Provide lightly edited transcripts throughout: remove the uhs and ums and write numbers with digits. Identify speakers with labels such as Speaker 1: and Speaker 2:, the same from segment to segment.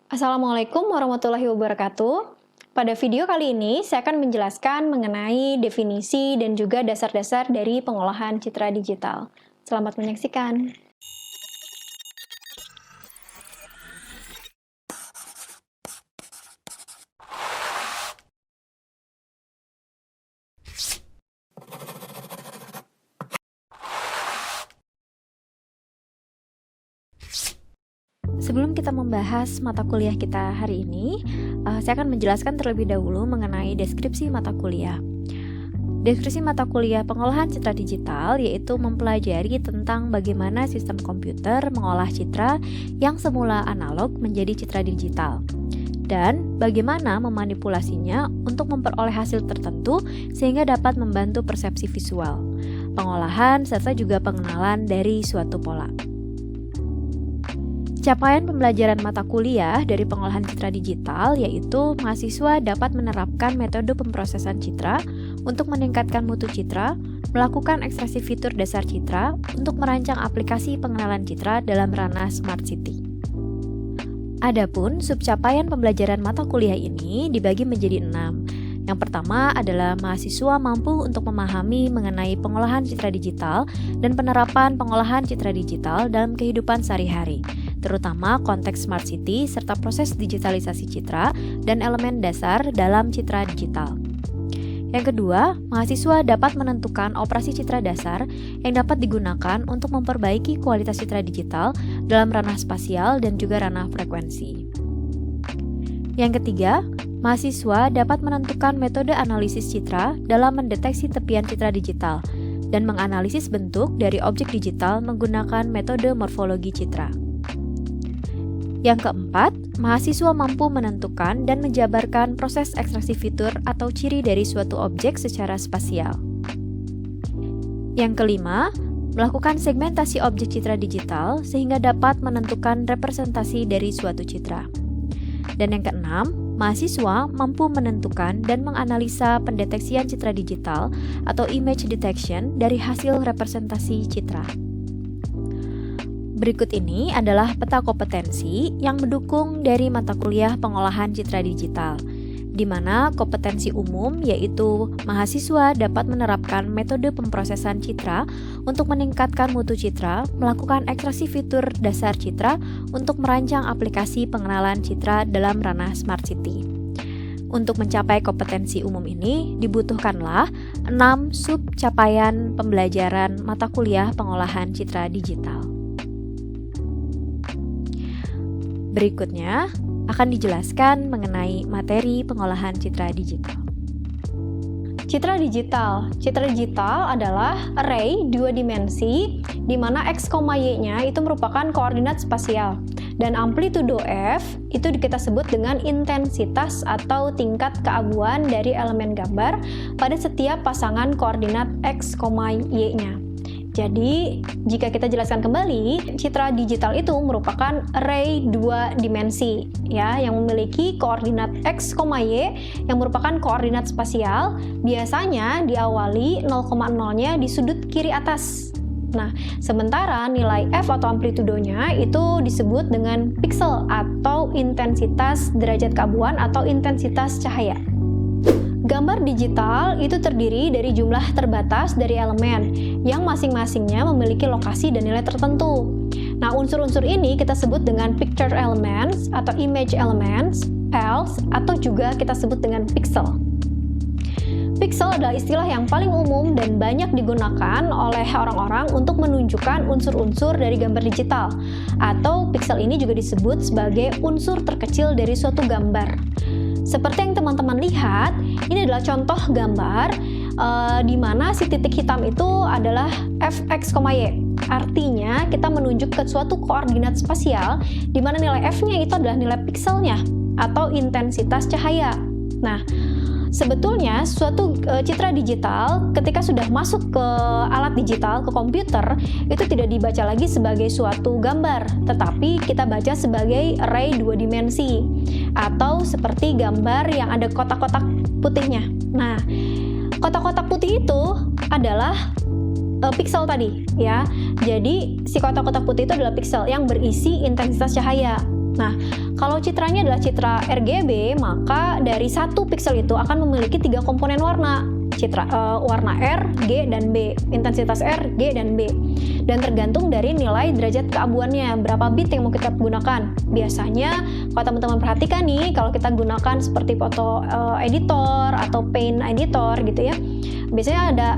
Speaker 1: Assalamualaikum warahmatullahi wabarakatuh. Pada video kali ini, saya akan menjelaskan mengenai definisi dan juga dasar-dasar dari pengolahan citra digital. Selamat menyaksikan. Sebelum kita membahas mata kuliah kita hari ini, saya akan menjelaskan terlebih dahulu mengenai deskripsi mata kuliah. Deskripsi mata kuliah pengolahan citra digital yaitu mempelajari tentang bagaimana sistem komputer mengolah citra yang semula analog menjadi citra digital, dan bagaimana memanipulasinya untuk memperoleh hasil tertentu sehingga dapat membantu persepsi visual, pengolahan, serta juga pengenalan dari suatu pola. Capaian pembelajaran mata kuliah dari pengolahan citra digital yaitu mahasiswa dapat menerapkan metode pemrosesan citra untuk meningkatkan mutu citra, melakukan ekstraksi fitur dasar citra untuk merancang aplikasi pengenalan citra dalam ranah Smart City. Adapun subcapaian pembelajaran mata kuliah ini dibagi menjadi 6. Yang pertama adalah mahasiswa mampu untuk memahami mengenai pengolahan citra digital dan penerapan pengolahan citra digital dalam kehidupan sehari-hari, terutama konteks Smart City serta proses digitalisasi citra dan elemen dasar dalam citra digital. Yang kedua, mahasiswa dapat menentukan operasi citra dasar yang dapat digunakan untuk memperbaiki kualitas citra digital dalam ranah spasial dan juga ranah frekuensi. Yang ketiga, mahasiswa dapat menentukan metode analisis citra dalam mendeteksi tepian citra digital dan menganalisis bentuk dari objek digital menggunakan metode morfologi citra. Yang keempat, mahasiswa mampu menentukan dan menjabarkan proses ekstraksi fitur atau ciri dari suatu objek secara spasial. Yang kelima, melakukan segmentasi objek citra digital sehingga dapat menentukan representasi dari suatu citra. Dan yang keenam, mahasiswa mampu menentukan dan menganalisa pendeteksian citra digital atau image detection dari hasil representasi citra. Berikut ini adalah peta kompetensi yang mendukung dari mata kuliah pengolahan citra digital, di mana kompetensi umum yaitu mahasiswa dapat menerapkan metode pemrosesan citra untuk meningkatkan mutu citra, melakukan ekstraksi fitur dasar citra untuk merancang aplikasi pengenalan citra dalam ranah Smart City. Untuk mencapai kompetensi umum ini, dibutuhkanlah 6 subcapaian pembelajaran mata kuliah pengolahan citra digital. Berikutnya akan dijelaskan mengenai materi pengolahan citra digital. Citra digital adalah array 2 dimensi di mana x, y-nya itu merupakan koordinat spasial dan amplitudo f itu kita sebut dengan intensitas atau tingkat keaguan dari elemen gambar pada setiap pasangan koordinat x, y-nya. Jadi, jika kita jelaskan kembali, citra digital itu merupakan array 2 dimensi ya, yang memiliki koordinat x, y yang merupakan koordinat spasial, biasanya diawali 0,0-nya di sudut kiri atas. Nah, sementara nilai f atau amplitudonya itu disebut dengan pixel atau intensitas derajat keabuan atau intensitas cahaya. Gambar digital itu terdiri dari jumlah terbatas dari elemen yang masing-masingnya memiliki lokasi dan nilai tertentu. Nah, unsur-unsur ini kita sebut dengan picture elements atau image elements, PELs, atau juga kita sebut dengan pixel. Pixel adalah istilah yang paling umum dan banyak digunakan oleh orang-orang untuk menunjukkan unsur-unsur dari gambar digital, atau pixel ini juga disebut sebagai unsur terkecil dari suatu gambar. Seperti yang teman-teman lihat, ini adalah contoh gambar di mana si titik hitam itu adalah fx, y. Artinya, kita menunjuk ke suatu koordinat spasial di mana nilai f-nya itu adalah nilai pixelnya atau intensitas cahaya. Nah, sebetulnya suatu citra digital ketika sudah masuk ke alat digital, ke komputer, itu tidak dibaca lagi sebagai suatu gambar, tetapi kita baca sebagai array 2 dimensi atau seperti gambar yang ada kotak-kotak putihnya. Nah, kotak-kotak putih itu adalah pixel tadi ya. Jadi si kotak-kotak putih itu adalah pixel yang berisi intensitas cahaya. Nah, Kalau citranya adalah citra RGB, maka dari satu pixel itu akan memiliki 3 komponen warna. Warna R, G, dan B. Intensitas R, G, dan B. Dan tergantung dari nilai derajat keabuannya, berapa bit yang mau kita gunakan. Biasanya, kalau teman-teman perhatikan nih, kalau kita gunakan seperti foto editor atau paint editor gitu ya, biasanya ada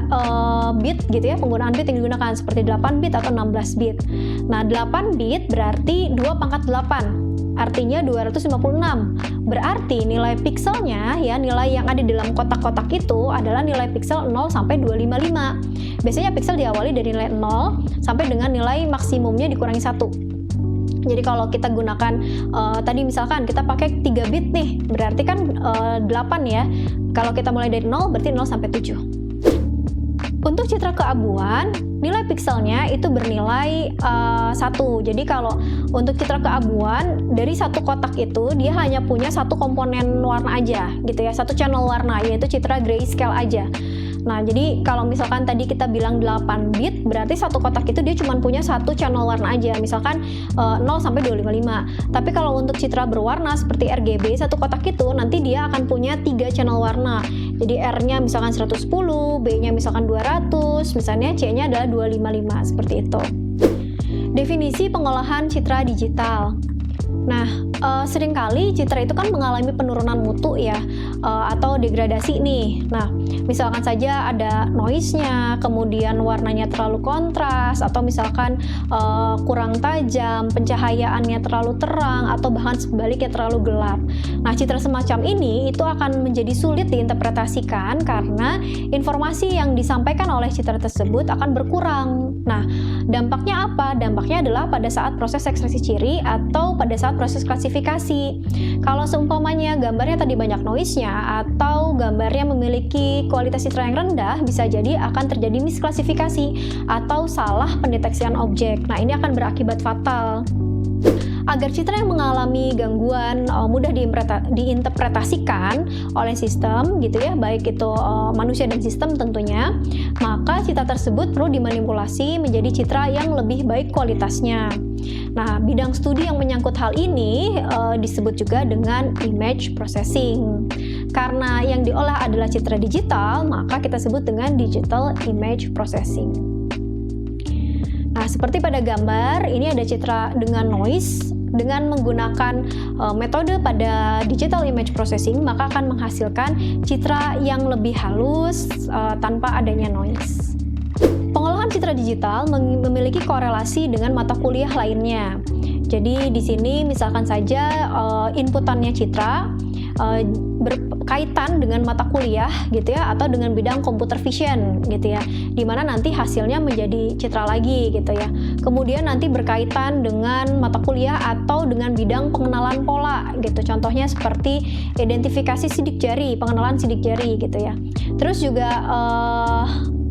Speaker 1: bit gitu ya, penggunaan bit yang digunakan seperti 8 bit atau 16 bit. Nah, 8 bit berarti 2 pangkat 8. Artinya 256. Berarti nilai pixelnya ya, nilai yang ada di dalam kotak-kotak itu adalah nilai pixel 0 sampai 255. Biasanya pixel diawali dari nilai 0 sampai dengan nilai maksimumnya dikurangi 1. Jadi kalau kita gunakan tadi misalkan kita pakai 3 bit nih, berarti kan 8 ya. Kalau kita mulai dari 0 berarti 0 sampai 7. Untuk citra keabuan, nilai pixelnya itu bernilai 1. Jadi kalau untuk citra keabuan, dari satu kotak itu dia hanya punya satu komponen warna aja gitu ya, satu channel warna, yaitu citra grayscale aja. Nah, jadi kalau misalkan tadi kita bilang 8 bit, berarti satu kotak itu dia cuma punya satu channel warna aja, misalkan 0 sampai 255. Tapi kalau untuk citra berwarna seperti RGB, satu kotak itu nanti dia akan punya 3 channel warna. Jadi R-nya misalkan 110, B-nya misalkan 200, misalnya C-nya adalah 255, seperti itu. Definisi pengolahan citra digital. Nah, seringkali citra itu kan mengalami penurunan mutu ya, atau degradasi nih. Nah, misalkan saja ada noise-nya, kemudian warnanya terlalu kontras, atau misalkan kurang tajam, pencahayaannya terlalu terang, atau bahkan sebaliknya terlalu gelap. Nah, citra semacam ini itu akan menjadi sulit diinterpretasikan karena informasi yang disampaikan oleh citra tersebut akan berkurang. Nah, dampaknya apa? Dampaknya adalah pada saat proses ekstraksi ciri atau pada saat proses klasifikasi. Kalau seumpamanya gambarnya tadi banyak noise-nya atau gambarnya memiliki kualitas citra yang rendah, bisa jadi akan terjadi misklasifikasi atau salah pendeteksian objek. Nah, ini akan berakibat fatal. Agar citra yang mengalami gangguan mudah diinterpretasikan oleh sistem gitu ya, baik itu manusia dan sistem tentunya, maka citra tersebut perlu dimanipulasi menjadi citra yang lebih baik kualitasnya. Nah, bidang studi yang menyangkut hal ini disebut juga dengan image processing. Karena yang diolah adalah citra digital, maka kita sebut dengan digital image processing. Nah, seperti pada gambar, ini ada citra dengan noise. Dengan menggunakan metode pada digital image processing, maka akan menghasilkan citra yang lebih halus tanpa adanya noise. Pengolahan citra digital memiliki korelasi dengan mata kuliah lainnya. Jadi di sini misalkan saja inputannya citra berkaitan dengan mata kuliah gitu ya, atau dengan bidang computer vision gitu ya, dimana nanti hasilnya menjadi citra lagi gitu ya. Kemudian nanti berkaitan dengan mata kuliah atau dengan bidang pengenalan pola gitu, contohnya seperti identifikasi sidik jari, pengenalan sidik jari gitu ya. Terus juga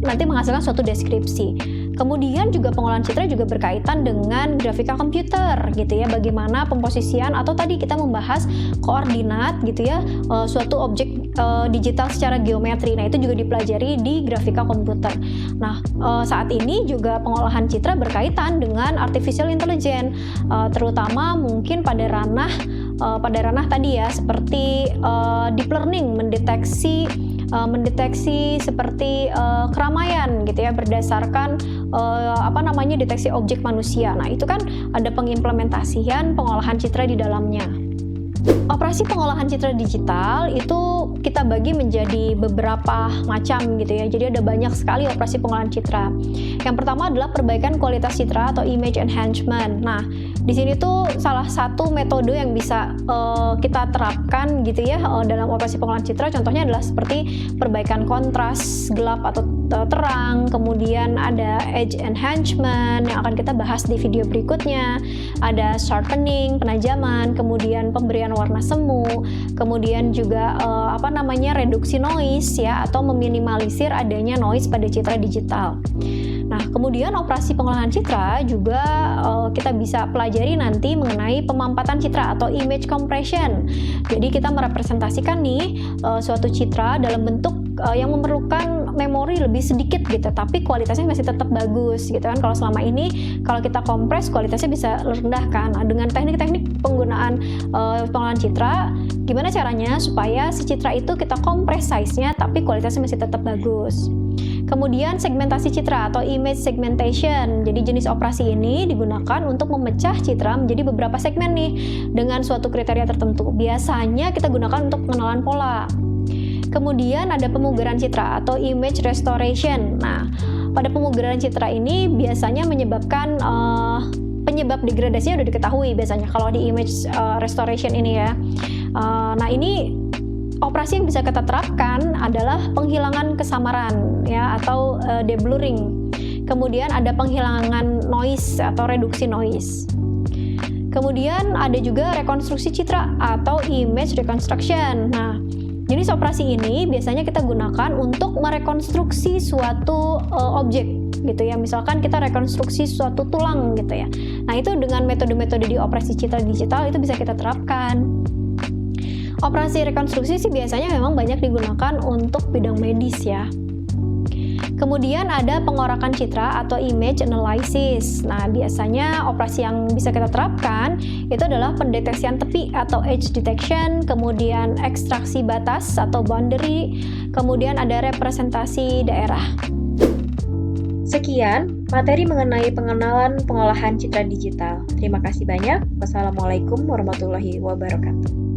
Speaker 1: nanti menghasilkan suatu deskripsi. Kemudian juga pengolahan citra juga berkaitan dengan grafika komputer gitu ya, bagaimana pemposisian atau tadi kita membahas koordinat gitu ya, suatu objek digital secara geometri. Nah, itu juga dipelajari di grafika komputer. Nah, saat ini juga pengolahan citra berkaitan dengan artificial intelligence, terutama mungkin pada ranah tadi ya, seperti deep learning, mendeteksi seperti keramaian gitu ya, berdasarkan deteksi objek manusia. Nah, itu kan ada pengimplementasian pengolahan citra di dalamnya. Operasi pengolahan citra digital itu kita bagi menjadi beberapa macam gitu ya. Jadi ada banyak sekali operasi pengolahan citra. Yang pertama adalah perbaikan kualitas citra atau image enhancement. Nah, di sini tuh salah satu metode yang bisa kita terapkan gitu ya dalam operasi pengolahan citra. Contohnya adalah seperti perbaikan kontras, gelap atau terang. Kemudian ada edge enhancement yang akan kita bahas di video berikutnya. Ada sharpening, penajaman, kemudian pemberian warna semu, kemudian juga reduksi noise ya, atau meminimalisir adanya noise pada citra digital. Nah, kemudian operasi pengolahan citra juga kita bisa pelajari nanti mengenai pemampatan citra atau image compression. Jadi kita merepresentasikan nih suatu citra dalam bentuk yang memerlukan memori lebih sedikit gitu, tapi kualitasnya masih tetap bagus gitu kan. Kalau selama ini kalau kita kompres kualitasnya bisa rendah kan. Nah, dengan teknik-teknik penggunaan pengolahan citra, gimana caranya supaya si citra itu kita kompres size-nya tapi kualitasnya masih tetap bagus. Kemudian segmentasi citra atau image segmentation. Jadi jenis operasi ini digunakan untuk memecah citra menjadi beberapa segmen nih dengan suatu kriteria tertentu. Biasanya kita gunakan untuk pengenalan pola. Kemudian ada pemugaran citra atau image restoration. Nah, pada pemugaran citra ini biasanya menyebabkan penyebab degradasinya udah diketahui biasanya kalau di image restoration ini ya. Nah, ini operasi yang bisa kita terapkan adalah penghilangan kesamaran ya atau deblurring. Kemudian ada penghilangan noise atau reduksi noise. Kemudian ada juga rekonstruksi citra atau image reconstruction. Nah, jenis operasi ini biasanya kita gunakan untuk merekonstruksi suatu objek gitu ya. Misalkan kita rekonstruksi suatu tulang gitu ya. Nah, itu dengan metode-metode di operasi citra digital itu bisa kita terapkan. Operasi rekonstruksi sih biasanya memang banyak digunakan untuk bidang medis ya. Kemudian ada pengorakan citra atau image analysis. Nah, biasanya operasi yang bisa kita terapkan itu adalah pendeteksian tepi atau edge detection, kemudian ekstraksi batas atau boundary, kemudian ada representasi daerah. Sekian materi mengenai pengenalan pengolahan citra digital. Terima kasih banyak. Wassalamualaikum warahmatullahi wabarakatuh.